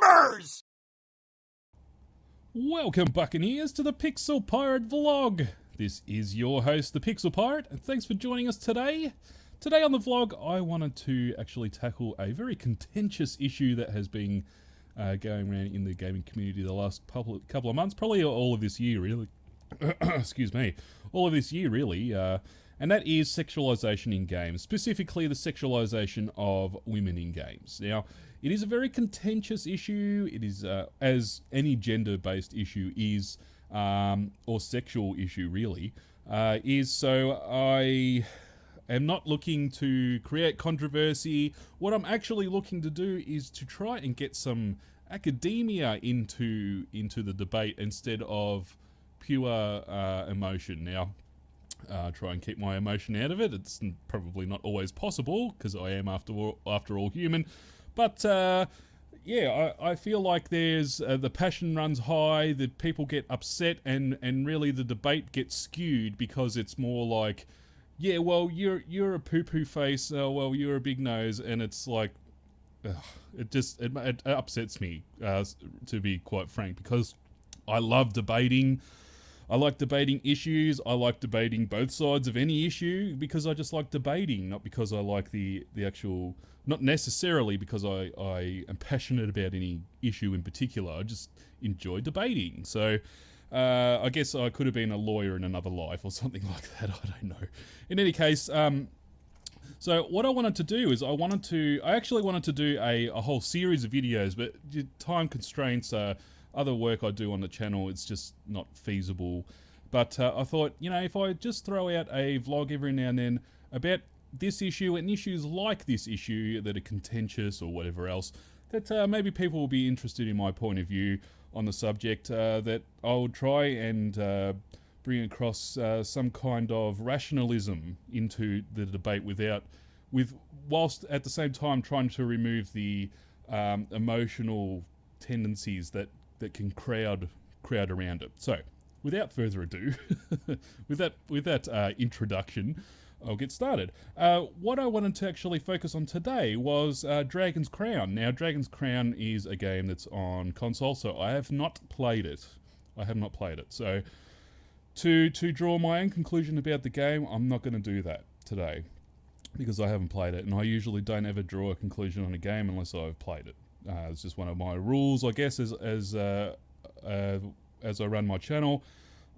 Motherfuckers! Welcome, Buccaneers, to the Pixel Pirate Vlog. This is your host, the Pixel Pirate, and thanks for joining us today. Today on the vlog, I wanted to actually tackle a very contentious issue that has been going around in the gaming community the last couple of months, probably all of this year, really. Excuse me. All of this year, really. And that is sexualization in games, specifically the sexualization of women in games. Now, it is a very contentious issue. It is, as any gender-based issue is, or sexual issue really, is. So I am not looking to create controversy. What I'm actually looking to do is to try and get some academia into the debate instead of pure emotion. Now, try and keep my emotion out of it. It's probably not always possible because I am after all human. But yeah, I feel like there's the passion runs high, the people get upset, and really the debate gets skewed because it's more like, yeah, well, you're a poo-poo face, well, you're a big nose, and it's like, it upsets me, to be quite frank, because I love debating. I like debating issues. I like debating both sides of any issue because I just like debating, not because I like the actual, not necessarily because I am passionate about any issue in particular. I just enjoy debating. So I guess I could have been a lawyer in another life or something like that. I don't know. In any case, so what I wanted to do is I actually wanted to do a whole series of videos, but time constraints are other work I do on the channel, it's just not feasible. But I thought, you know, if I just throw out a vlog every now and then about this issue and issues like this issue that are contentious or whatever else, that maybe people will be interested in my point of view on the subject, that I will try and bring across some kind of rationalism into the debate whilst at the same time trying to remove the emotional tendencies that can crowd around it. So, without further ado, with that introduction, I'll get started. What I wanted to actually focus on today was Dragon's Crown. Now, Dragon's Crown is a game that's on console, so I have not played it. So, to draw my own conclusion about the game, I'm not going to do that today because I haven't played it, and I usually don't ever draw a conclusion on a game unless I've played it. It's just one of my rules, I guess, as I run my channel.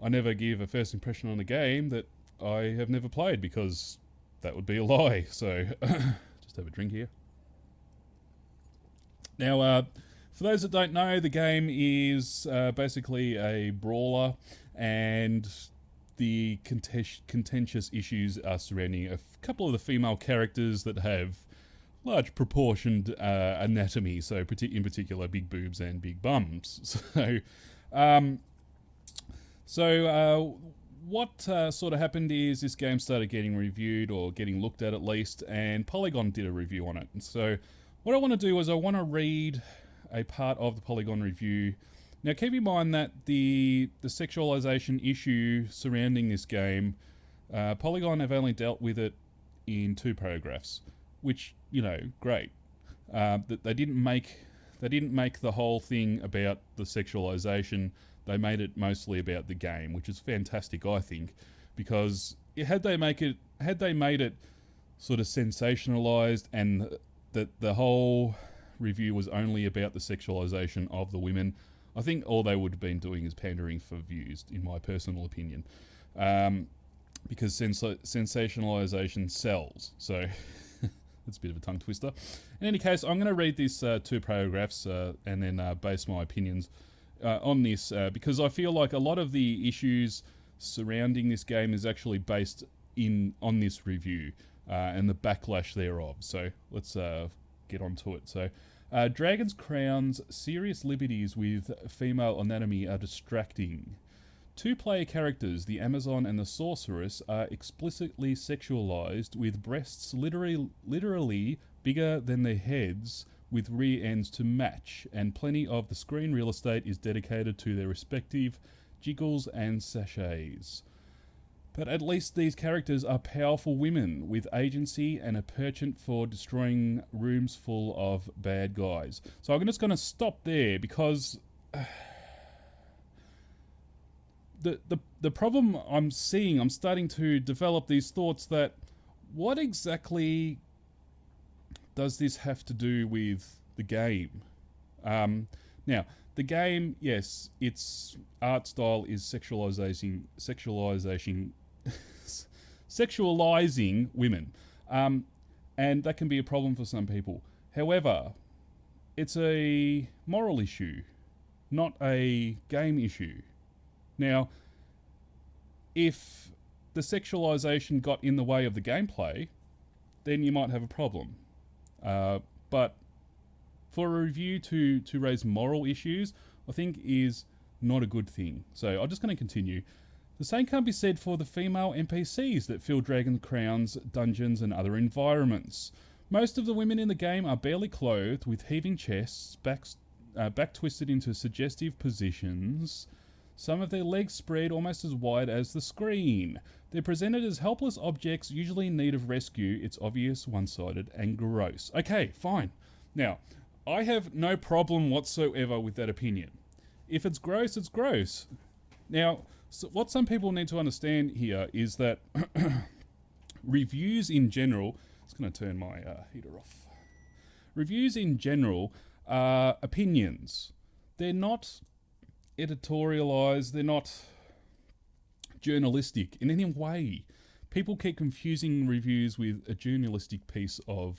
I never give a first impression on a game that I have never played because that would be a lie. So, just have a drink here. Now, for those that don't know, the game is basically a brawler, and the contentious issues are surrounding a couple of the female characters that have large proportioned anatomy, so in particular big boobs and big bums. So, what sort of happened is this game started getting reviewed, or getting looked at least, and Polygon did a review on it. And so what I want to do is I want to read a part of the Polygon review. Now keep in mind that the sexualization issue surrounding this game, Polygon have only dealt with it in 2 paragraphs. Which, you know, great. They didn't make the whole thing about the sexualization. They made it mostly about the game, which is fantastic, I think, because had they made it sort of sensationalized and that the whole review was only about the sexualization of the women, I think all they would have been doing is pandering for views, in my personal opinion, because sensationalization sells. So. That's a bit of a tongue twister. In any case, I'm going to read these 2 paragraphs and then base my opinions on this because I feel like a lot of the issues surrounding this game is actually based on this review and the backlash thereof. So let's get on to it. So, Dragon's Crown's serious liberties with female anatomy are distracting. 2 player characters, the Amazon and the Sorceress, are explicitly sexualized, with breasts literally bigger than their heads, with rear ends to match, and plenty of the screen real estate is dedicated to their respective jiggles and sachets. But at least these characters are powerful women with agency and a penchant for destroying rooms full of bad guys. So I'm just going to stop there because the problem I'm seeing, I'm starting to develop these thoughts that what exactly does this have to do with the game? Now, the game, yes, its art style is sexualizing women, and that can be a problem for some people. However, it's a moral issue, not a game issue. Now, if the sexualization got in the way of the gameplay, then you might have a problem. But for a review to raise moral issues, I think is not a good thing. So I'm just going to continue. The same can't be said for the female NPCs that fill Dragon Crown's dungeons and other environments. Most of the women in the game are barely clothed, with heaving chests, back twisted into suggestive positions, some of their legs spread almost as wide as the screen. They're presented as helpless objects, usually in need of rescue. It's obvious, one-sided, and gross. Okay, fine. Now, I have no problem whatsoever with that opinion. If it's gross, it's gross. Now, so what some people need to understand here is that reviews in general... It's going to turn my heater off. Reviews in general are opinions. They're not editorialized, they're not journalistic in any way. People keep confusing reviews with a journalistic piece of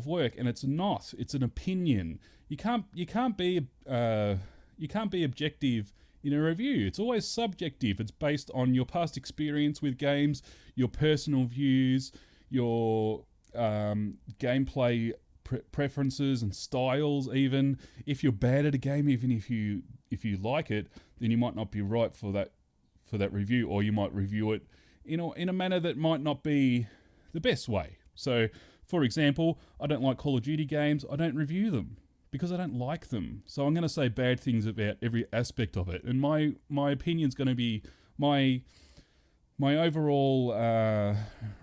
work, and it's not. It's an opinion. You can't be objective in a review. It's always subjective. It's based on your past experience with games, your personal views, your gameplay preferences and styles. Even if you're bad at a game, even if you like it, then you might not be right for that review, or you might review it in a manner that might not be the best way. So, for example, I don't like Call of Duty games. I don't review them because I don't like them. So I'm going to say bad things about every aspect of it, and my opinion's going to be my overall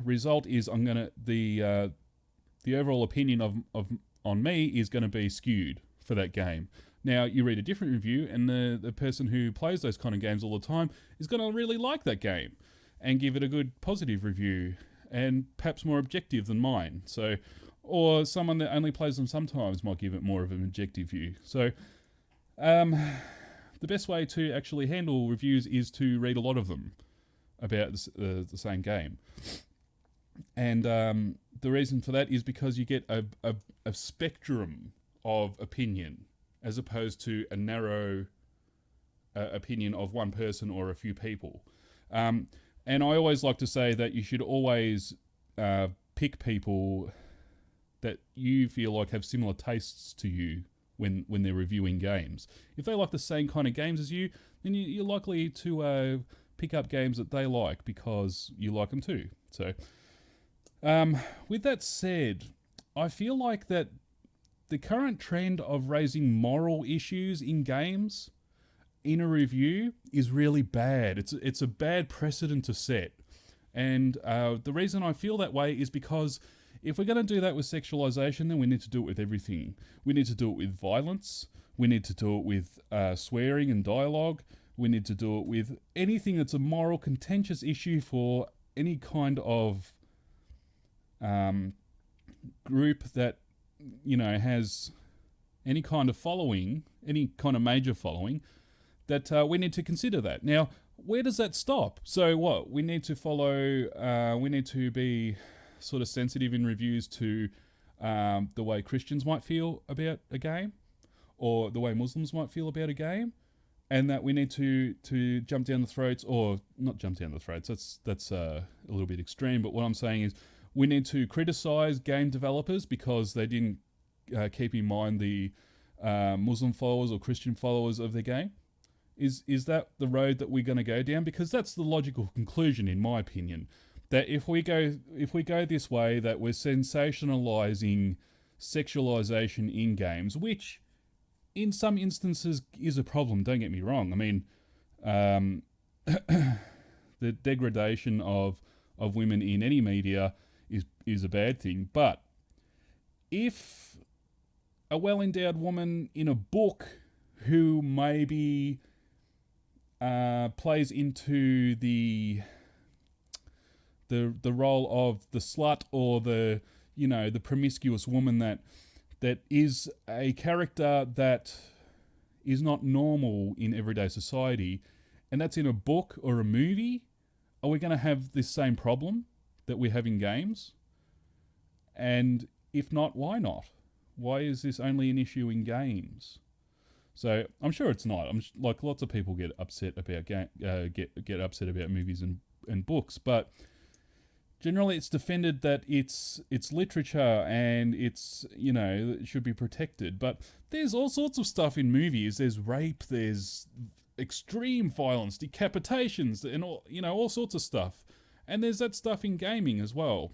result is the overall opinion of on me is going to be skewed for that game. Now, you read a different review, and the person who plays those kind of games all the time is going to really like that game and give it a good positive review, and perhaps more objective than mine. So, or someone that only plays them sometimes might give it more of an objective view. So, the best way to actually handle reviews is to read a lot of them about the same game. And the reason for that is because you get a spectrum of opinion, as opposed to a narrow opinion of one person or a few people. And I always like to say that you should always pick people that you feel like have similar tastes to you when they're reviewing games. If they like the same kind of games as you, then you're likely to pick up games that they like because you like them too. So, with that said, I feel like that the current trend of raising moral issues in games in a review is really bad. It's a bad precedent to set. And the reason I feel that way is because if we're going to do that with sexualization, then we need to do it with everything. We need to do it with violence. We need to do it with swearing and dialogue. We need to do it with anything that's a moral, contentious issue for any kind of group that, has any kind of following, any kind of major following, that we need to consider that. Now, where does that stop? So what? We need to be sort of sensitive in reviews to the way Christians might feel about a game, or the way Muslims might feel about a game, and that we need to jump down the throats, or not jump down the throats, that's a little bit extreme, but what I'm saying is we need to criticize game developers because they didn't keep in mind the Muslim followers or Christian followers of their game. Is that the road that we're going to go down? Because that's the logical conclusion, in my opinion, that if we go this way, that we're sensationalizing sexualization in games, which in some instances is a problem. Don't get me wrong. I mean, The degradation of women in any media is a bad thing. But if a well-endowed woman in a book who maybe plays into the role of the slut or the promiscuous woman that is a character that is not normal in everyday society, and that's in a book or a movie, are we going to have this same problem that we have in games? And if not, why not? Why is this only an issue in games? So I'm sure it's not. Like lots of people get upset about get upset about movies and books, but generally it's defended that it's literature and it should be protected. But there's all sorts of stuff in movies. There's rape, there's extreme violence, decapitations, and all sorts of stuff. And there's that stuff in gaming as well.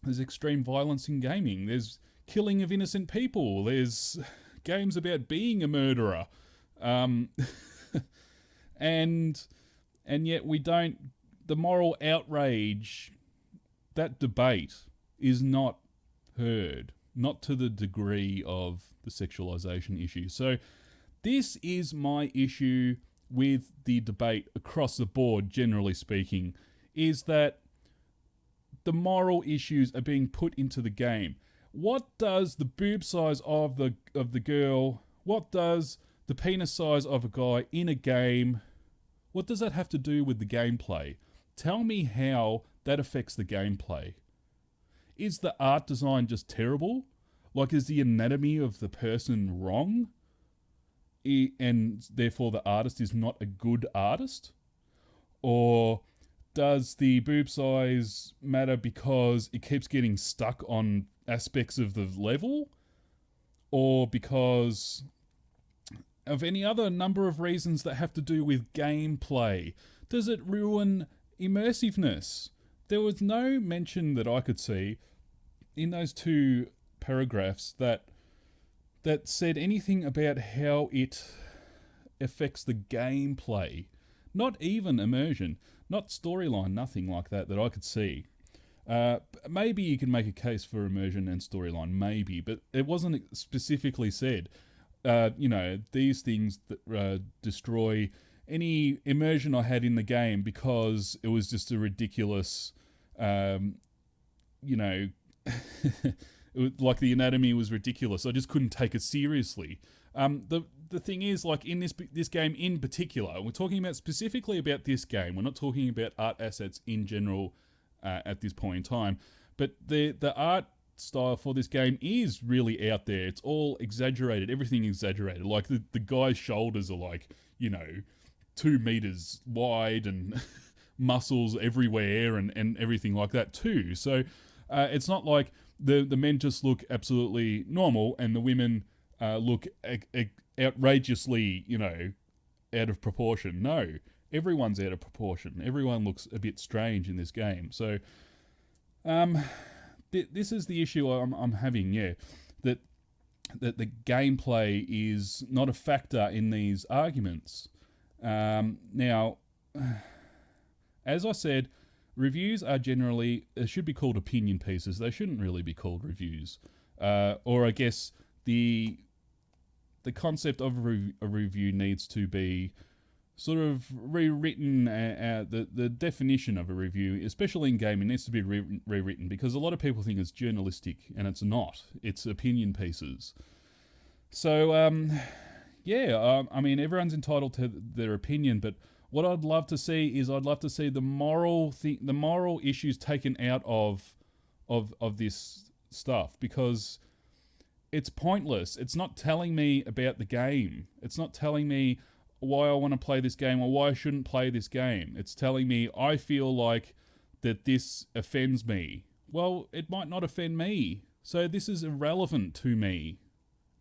There's extreme violence in gaming. There's killing of innocent people. There's games about being a murderer. And yet we don't... The moral outrage, that debate is not heard. Not to the degree of the sexualization issue. So this is my issue with the debate across the board, generally speaking, is that the moral issues are being put into the game. What does the boob size of the girl, what does the penis size of a guy in a game, what does that have to do with the gameplay? Tell me how that affects the gameplay. Is the art design just terrible? Like, is the anatomy of the person wrong? And therefore the artist is not a good artist? Or does the boob size matter because it keeps getting stuck on aspects of the level? Or because of any other number of reasons that have to do with gameplay? Does it ruin immersiveness? There was no mention that I could see in those two paragraphs that said anything about how it affects the gameplay. Not even immersion, not storyline, nothing like that I could see. Maybe you can make a case for immersion and storyline, maybe, but it wasn't specifically said. These things that destroy any immersion I had in the game because it was just a ridiculous, like the anatomy was ridiculous. I just couldn't take it seriously. The thing is, like in this game in particular, we're talking about specifically about this game. We're not talking about art assets in general at this point in time. But the art style for this game is really out there. It's all exaggerated. Everything exaggerated. Like the guy's shoulders are like, 2 meters wide and muscles everywhere and everything like that too. So it's not like the men just look absolutely normal and the women look outrageously, out of proportion. No, everyone's out of proportion. Everyone looks a bit strange in this game. So this is the issue I'm having, that the gameplay is not a factor in these arguments. Now, as I said, reviews are generally, should be called opinion pieces. They shouldn't really be called reviews. Or I guess the concept of a review needs to be sort of rewritten. The definition of a review, especially in gaming, needs to be rewritten because a lot of people think it's journalistic and it's not. It's opinion pieces. So, I mean, everyone's entitled to their opinion, but what I'd love to see is the moral issues taken out of this stuff because it's pointless. It's not telling me about the game. It's not telling me why I want to play this game or why I shouldn't play this game. It's telling me I feel like that this offends me. Well, it might not offend me. So this is irrelevant to me.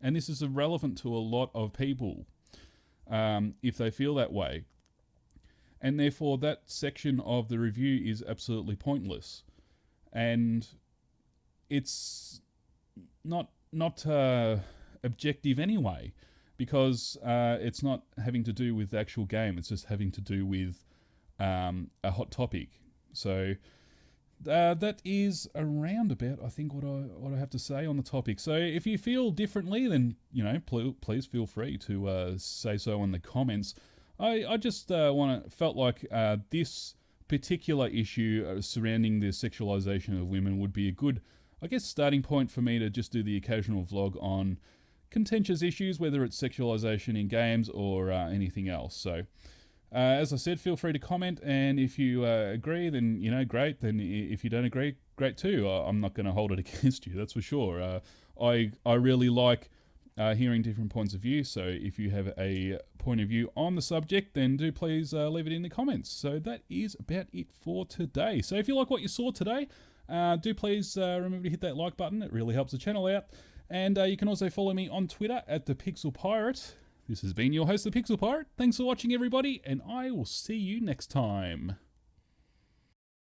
And this is irrelevant to a lot of people if they feel that way. And therefore that section of the review is absolutely pointless. And it's not objective anyway, because it's not having to do with the actual game. It's just having to do with a hot topic. So that is around about, I think, what I have to say on the topic. So if you feel differently, then please feel free to say so in the comments. I just felt like this particular issue surrounding the sexualization of women would be a good, I guess, starting point for me to just do the occasional vlog on contentious issues, whether it's sexualization in games or anything else. So as I said, feel free to comment, and if you agree, then great. Then if you don't agree, great too. I'm not going to hold it against you, that's for sure. I really like hearing different points of view, so if you have a point of view on the subject, then do please leave it in the comments. So that is about it for today. So if you like what you saw today, do please remember to hit that like button. It really helps the channel out. And you can also follow me on Twitter at the Pixel Pirate. This has been your host, the Pixel Pirate. Thanks for watching, everybody, and I will see you next time.